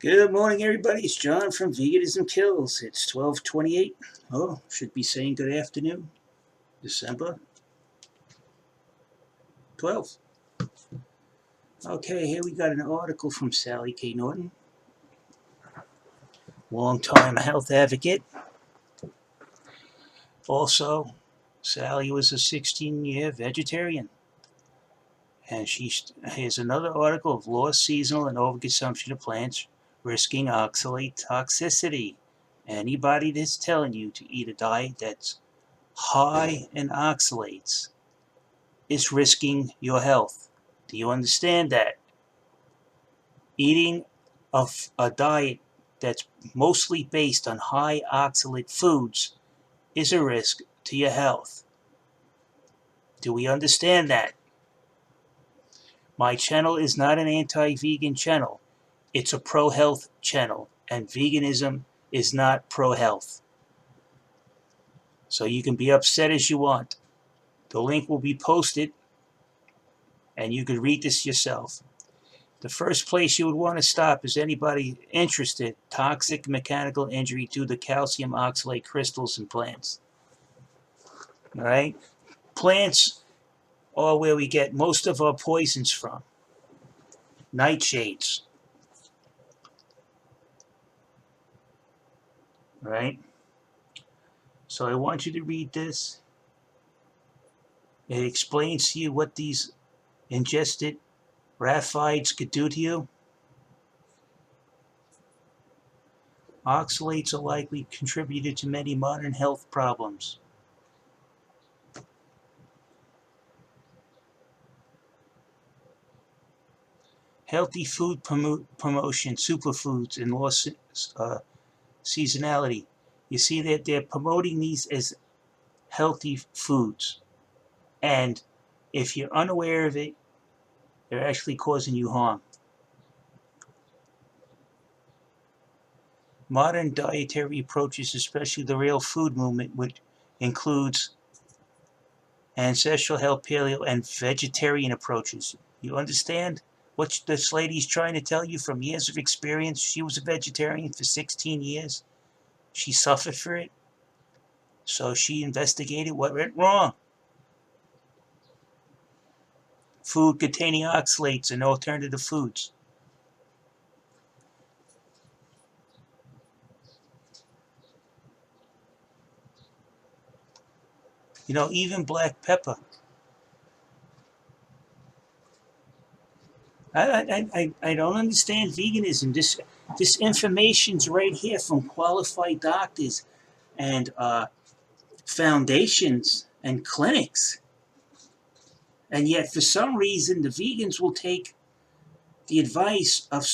Good morning, everybody. It's John from Veganism Kills. It's 12:28. Oh, should be saying good afternoon. December 12th. Okay, here we got an article from Sally K. Norton, longtime health advocate. Also, Sally was a 16-year vegetarian. And here's another article of lost seasonal and overconsumption of plants risking oxalate toxicity. Anybody that's telling you to eat a diet that's high in oxalates is risking your health. Do you understand that? Eating a diet that's mostly based on high oxalate foods is a risk to your health. Do we understand that? My channel is not an anti-vegan channel. It's a pro-health channel, and veganism is not pro-health. So you can be upset as you want. The link will be posted, and you can read this yourself. The first place you would want to stop is anybody interested. Toxic mechanical injury due to calcium oxalate crystals in plants. All right? Plants are where we get most of our poisons from. Nightshades. All right? So I want you to read this. It explains to you what these ingested raphides could do to you. Oxalates are likely contributed to many modern health problems. Healthy food promotion, superfoods, and lost seasonality. You see that they're promoting these as healthy foods. And if you're unaware of it, they're actually causing you harm. Modern dietary approaches, especially the real food movement, which includes ancestral health, paleo, and vegetarian approaches. You understand what this lady's trying to tell you from years of experience? She was a vegetarian for 16 years. She suffered for it. So she investigated what went wrong. Food containing oxalates and alternative foods. You know, even black pepper. I don't understand veganism. This information's right here from qualified doctors and foundations and clinics. And yet, for some reason, the vegans will take the advice of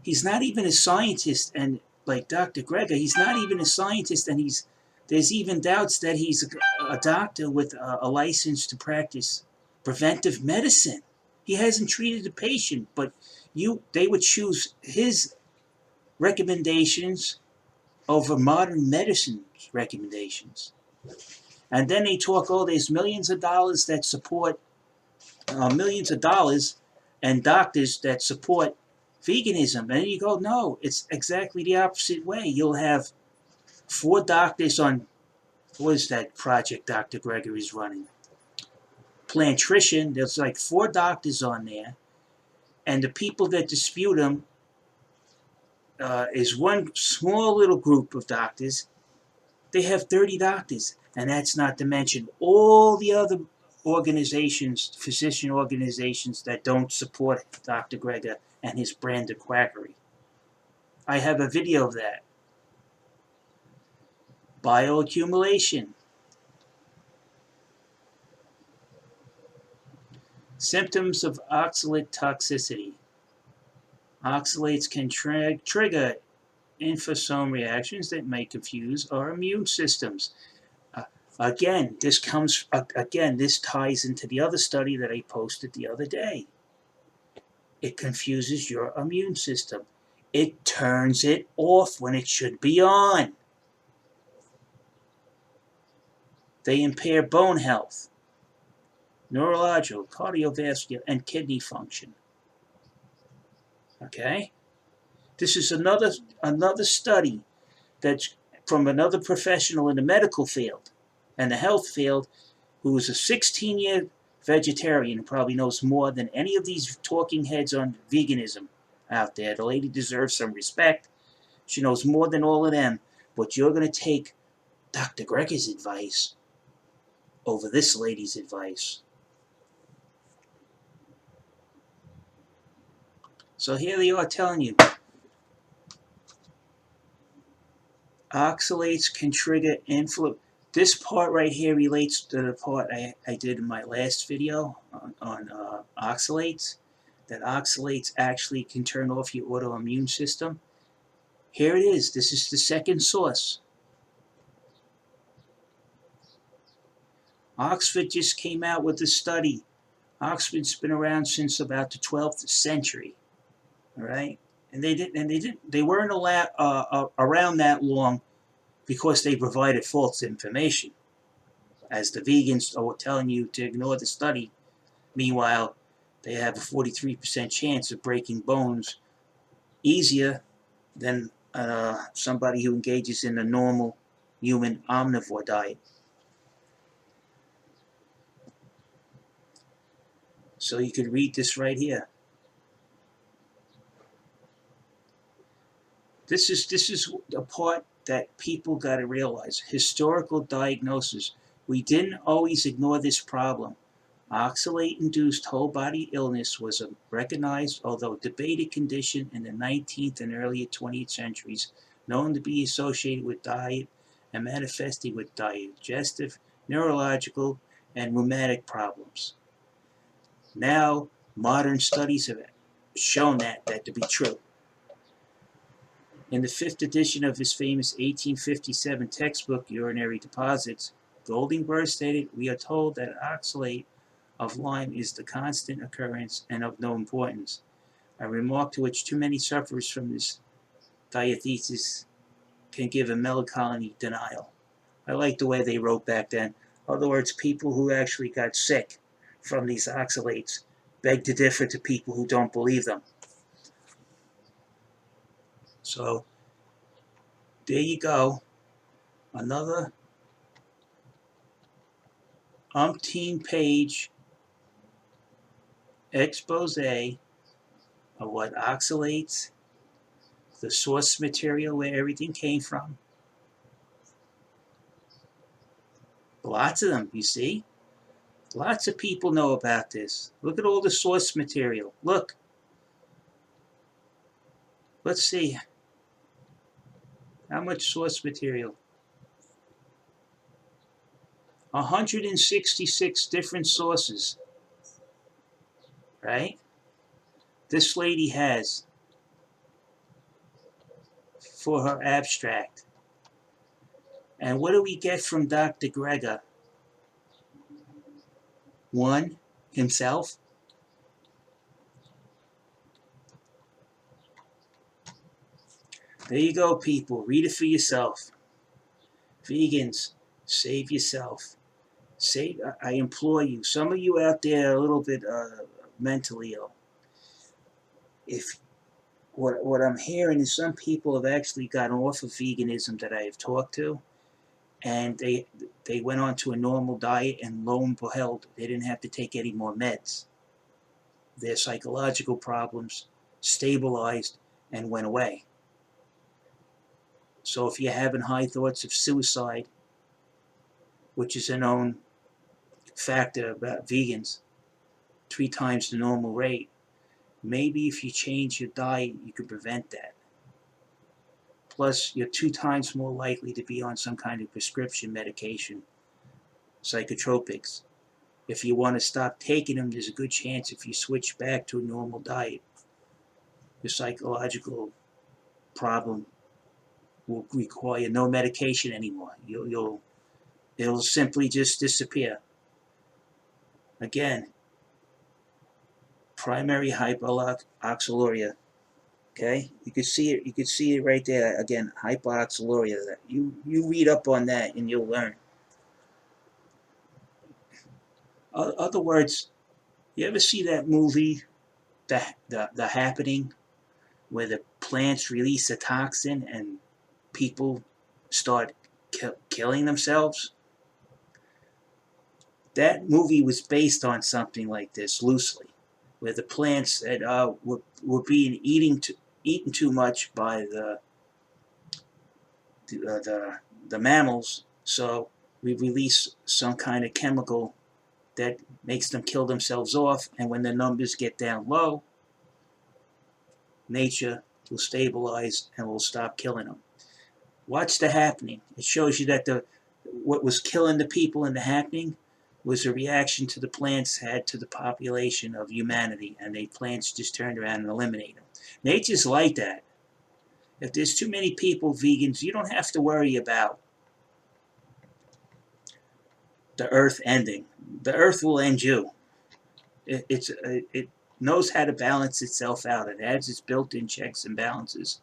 he's not even a scientist, and like Dr. Greger, he's not even a scientist, and there's even doubts that he's a doctor with a license to practice preventive medicine. He hasn't treated a patient, but they would choose his recommendations over modern medicine's recommendations. And then they talk, there's millions of dollars that support, millions of dollars and doctors that support veganism. And you go, no, it's exactly the opposite way. You'll have 4 doctors on, what is that project Dr. Gregory's running? Plantrition. There's like 4 doctors on there. And the people that dispute them is one small little group of doctors. They have 30 doctors. And that's not to mention all the other organizations, physician organizations that don't support Dr. Greger and his brand of quackery. I have a video of that. Bioaccumulation. Symptoms of oxalate toxicity. Oxalates can trigger inflammatory reactions that may confuse our immune systems. Again, this ties into the other study that I posted the other day. It confuses your immune system. It turns it off when it should be on. They impair bone health, neurological, cardiovascular, and kidney function. Okay? This is another study that's from another professional in the medical field and the health field who is a 16-year vegetarian and probably knows more than any of these talking heads on veganism out there. The lady deserves some respect. She knows more than all of them. But you're going to take Dr. Greger's advice over this lady's advice. So here they are telling you oxalates can trigger inflammation. This part right here relates to the part I did in my last video on oxalates. That oxalates actually can turn off your autoimmune system. Here it is. This is the second source. Oxford just came out with a study. Oxford's been around since about the 12th century. All right, and they weren't around that long because they provided false information, as the vegans are telling you to ignore the study. Meanwhile, they have a 43% chance of breaking bones easier than somebody who engages in a normal human omnivore diet. So you could read this right here. This is the part that people got to realize. Historical diagnosis. We didn't always ignore this problem. Oxalate-induced whole-body illness was a recognized, although debated, condition in the 19th and early 20th centuries, known to be associated with diet and manifesting with digestive, neurological, and rheumatic problems. Now, modern studies have shown that to be true. In the 5th edition of his famous 1857 textbook, Urinary Deposits, Goldingberg stated, "We are told that oxalate of lime is the constant occurrence and of no importance, a remark to which too many sufferers from this diathesis can give a melancholy denial." I like the way they wrote back then. In other words, people who actually got sick from these oxalates beg to differ to people who don't believe them. So, there you go. Another umpteen-page expose of what oxalates, the source material where everything came from. Lots of them, you see. Lots of people know about this. Look at all the source material. Look. Let's see. How much source material? 166 different sources. Right? This lady has for her abstract. And what do we get from Dr. Greger? One, himself. There you go, people. Read it for yourself. Vegans, save yourself. I implore you. Some of you out there are a little bit mentally ill. If what I'm hearing is some people have actually gotten off of veganism that I have talked to, and they went on to a normal diet, and lo and behold, they didn't have to take any more meds. Their psychological problems stabilized and went away. So if you're having high thoughts of suicide, which is a known factor about vegans, 3 times the normal rate, maybe if you change your diet, you could prevent that. Plus, you're 2 times more likely to be on some kind of prescription medication, psychotropics. If you want to stop taking them, there's a good chance if you switch back to a normal diet, your psychological problem will require no medication anymore. It'll simply just disappear. Again, primary hyperoxaluria. Okay, you can see it. You can see it right there. Again, hyperoxaluria. You read up on that and you'll learn. Other words, you ever see that movie, The Happening, where the plants release a toxin and people start killing themselves. That movie was based on something like this loosely, where the plants that were being eaten too much by the mammals, so we release some kind of chemical that makes them kill themselves off, and when the numbers get down low, nature will stabilize and will stop killing them. Watch The Happening. It shows you that what was killing the people in The Happening was a reaction to the plants had to the population of humanity, and the plants just turned around and eliminated them. Nature's like that. If there's too many people vegans, you don't have to worry about the earth ending. The earth will end you. It knows how to balance itself out. It has its built-in checks and balances.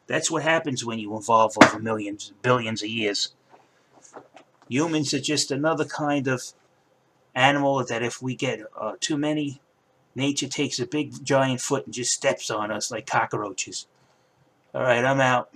That's what happens when you evolve over millions, billions of years. Humans are just another kind of animal that if we get too many, nature takes a big giant foot and just steps on us like cockroaches. All right, I'm out.